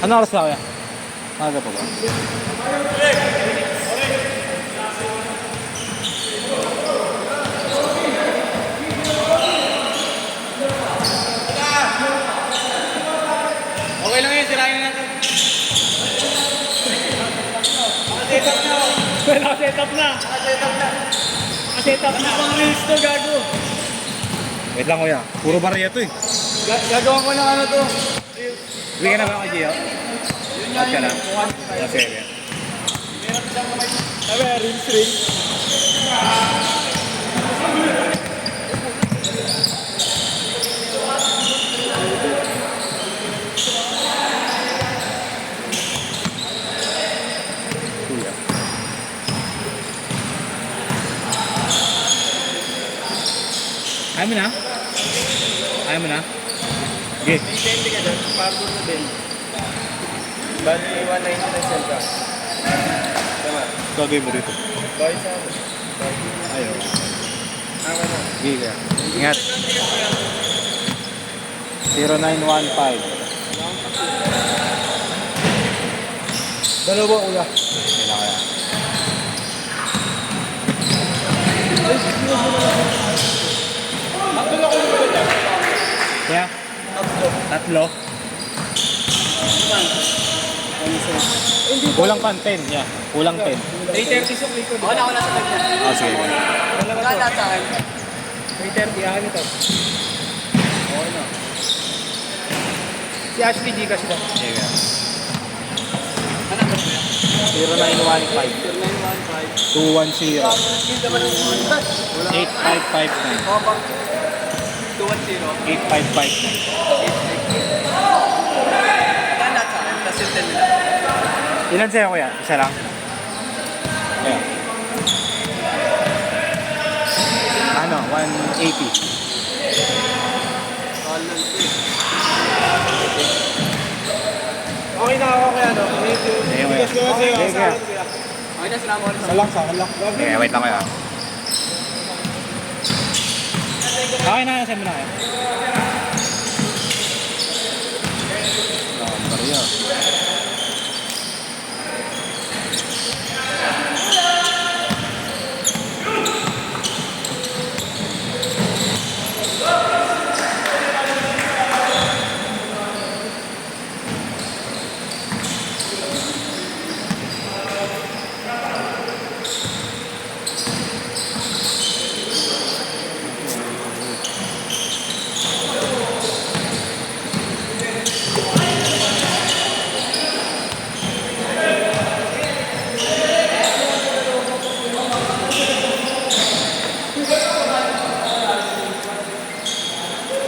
Ano oras na kaya? Maga pa ba? Okay lang yun, sirahin natin. Naka-setup na. Naka-setup na. Naka-setup na. Naka-setup na. Pang reels to, gago. Wait lang kuya. Puro barya to eh. Gagawa ko ng ano to. Bigyan na ba kay Gio? Yun nga At ka yun. lang. Sige. Meron siyang kamay. Sabi, reels. Kuya. Ayaw mo na? Ayaw mo na? Okay. May 20 ka dyan. Pardo na din. Bali, 190 na sell ka. Tama. Gagawin mo dito. Bawit sa ako. Ayaw. Ako na. Sige kaya. Ingat. 0915. Dalawa kuya. Kailan kaya? Tatlo na kuya ba dyan? Kaya? Tatlo. Tatlo? Kulang pa 10. Yeah. Kulang 10. 330 sa likod. Wala sa kanya. Ah, sige. Wala sa akin. 330, akin ito. Okay na. Si Ashley G kasi daw. Sige kaya. Ano ba siya? 0915 210 8559 Kopang 210. 8559. Yan lahat sa akin. Tapos yung 10 nila. Ilan sa'yo kuya? Isa lang? Kaya. Ano? 180. Okay na ako kaya no? Thank you. Sige kuya. Sige kuya. Okay na, salamat ulit. Sa akin. Okay, wait lang kuya. Okay na, sa'yo mo na kayo. Barya.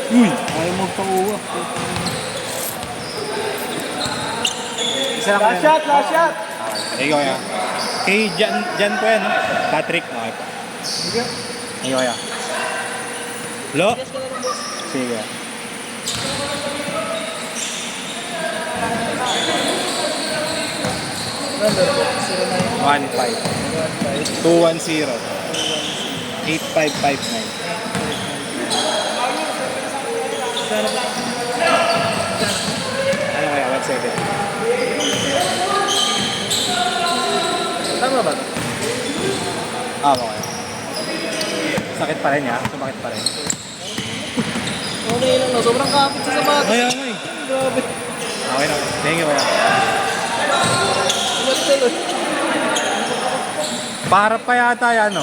Uy! Ayaw magpa-uwa. Isa lang Last shot, last shot. Sige kuya. Kay Jan po yan, no? Patrick. Okay po. Sige. Sige kuya. Lo? Sige kuya. Number po. 15 210 8559. Ano kaya? 170. Tama ba? Ah, okay. Sakit pa rin ya? Sumakit pa rin. Okay lang no. Sobrang kapit sa sapatos. Ay, ay. Grabe. Okay na. Thank you kuya. Tuloy. Parap pa yata yan, no?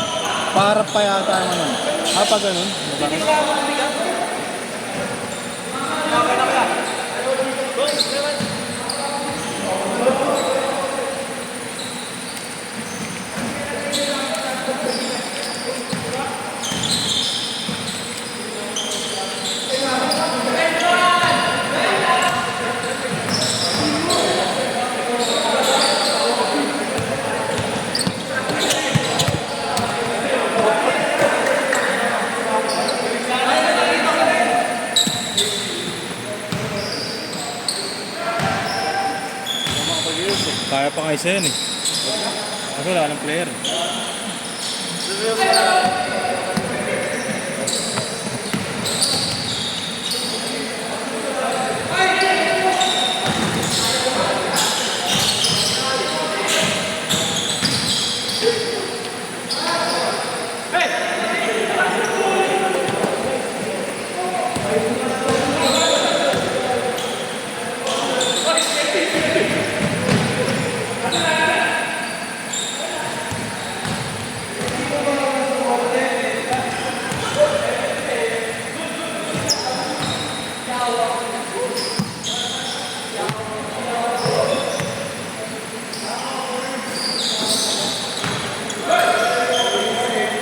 Parap pa yata yung ano. Ah, pag ganun. Bakit? Kaya pa nga isa yan eh. Kaso wala ng player.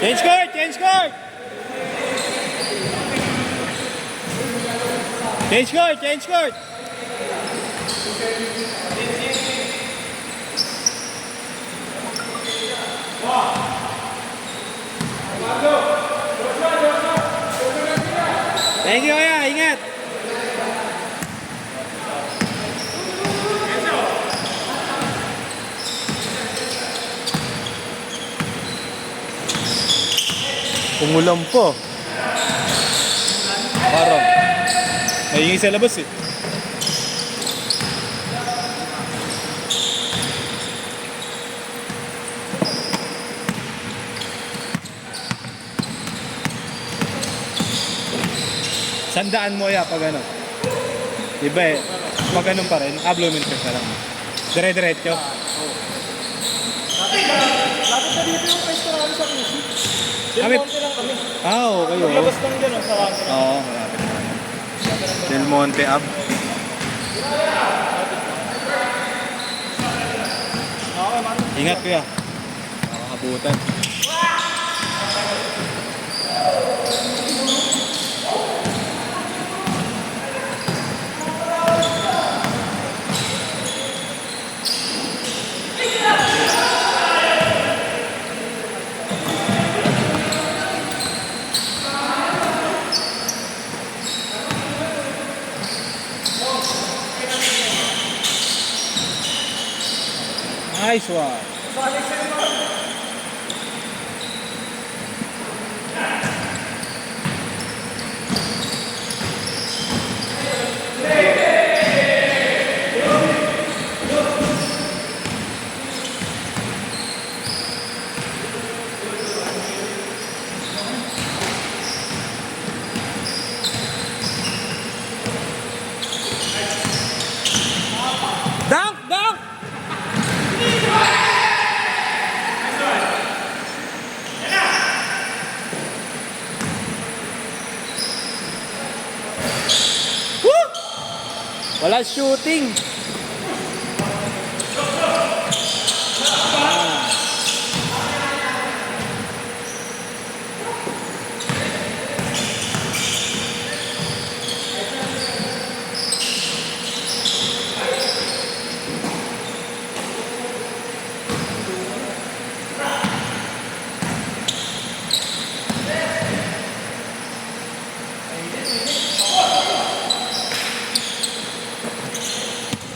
Change court! Change court! Change court! Change court! Thank you, Kuya. Ingat! Umulan po. Parang. Nahingin sa labas eh. Sandaan mo ya pag ano. Diba eh. Pag ganun pa rin, ablumin ka lang. Dire-diretso. Lapit na dito yung pwesto namin sa QC. Del Kami- Monte lang kami. Okay. Oo. Labas lang dyan sa kanto. Oo, malapit na. Del Monte Ab. Okay, man. Ingat kuya. Makakabutan. Nice one. Dunk! Dunk! Woo! Wala shooting.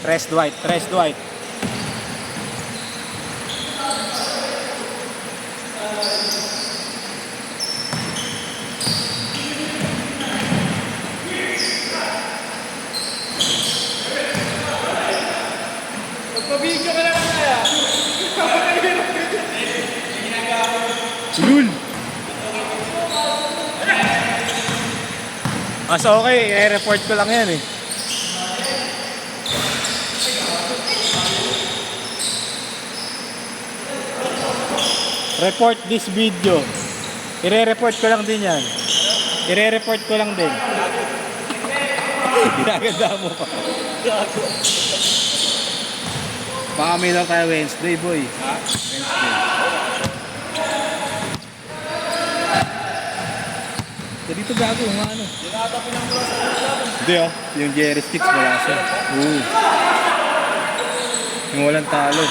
Tres Dwight, Tres Dwight. Magpabidyo ka lang kaya. Lul! Mas okay, i-report ko lang yan eh. Report this video. I-report ko lang din yan. I-report ko lang din. Ginaganda mo pa. Baka may lang tayo Wednesday, boy. Ha? Wednesday. Dito gago, nga ano. Dinatapin ang mga sa ulan. Hindi oh, yung Jerry Sticks wala siya. Yung walang talo.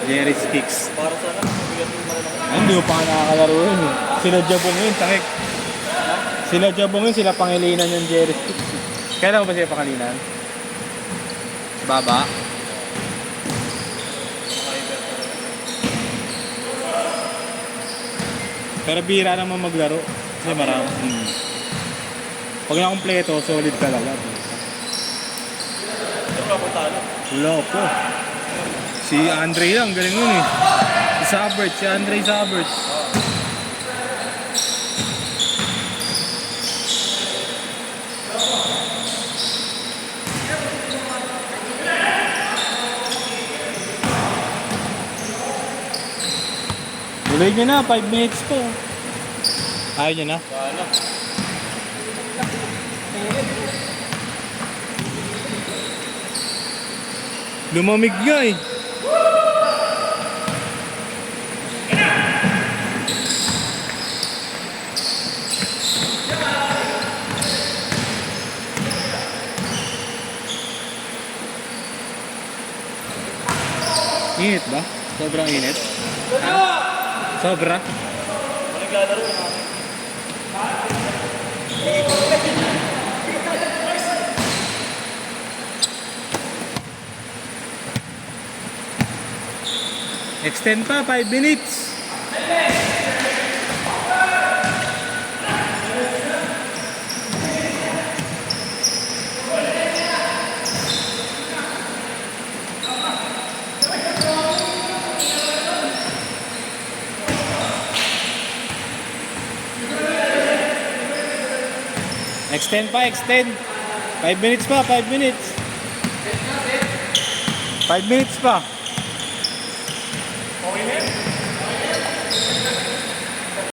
Jerry Sticks. Para sa akin, mabigat yung malalaki. Hindi mo pa nga nakakalaro yun eh. Sila Jabong yun, takik. Sila Jabong yun, sila Pangilinan yung Jerry Sticks. Kailan mo ba sila Pangilinan? Baba? Pero bira naman maglaro. Kasi marami. Pag nakompleto, solid talaga. Ito ka punta na. Wala po. Si Andre lang, galing nun eh. Si Sabert, si Andre Sabert. Tuloy nyo na, 5 minutes po. Ayaw nyo na? Wala. Lumamig nga eh. Init ba? Sobrang init? Sobra? Naglalaro na. Extend pa, 5 minutes. Extend pa, extend. 5 minutes pa, 5 minutes. 5 minutes pa. Okay na yan.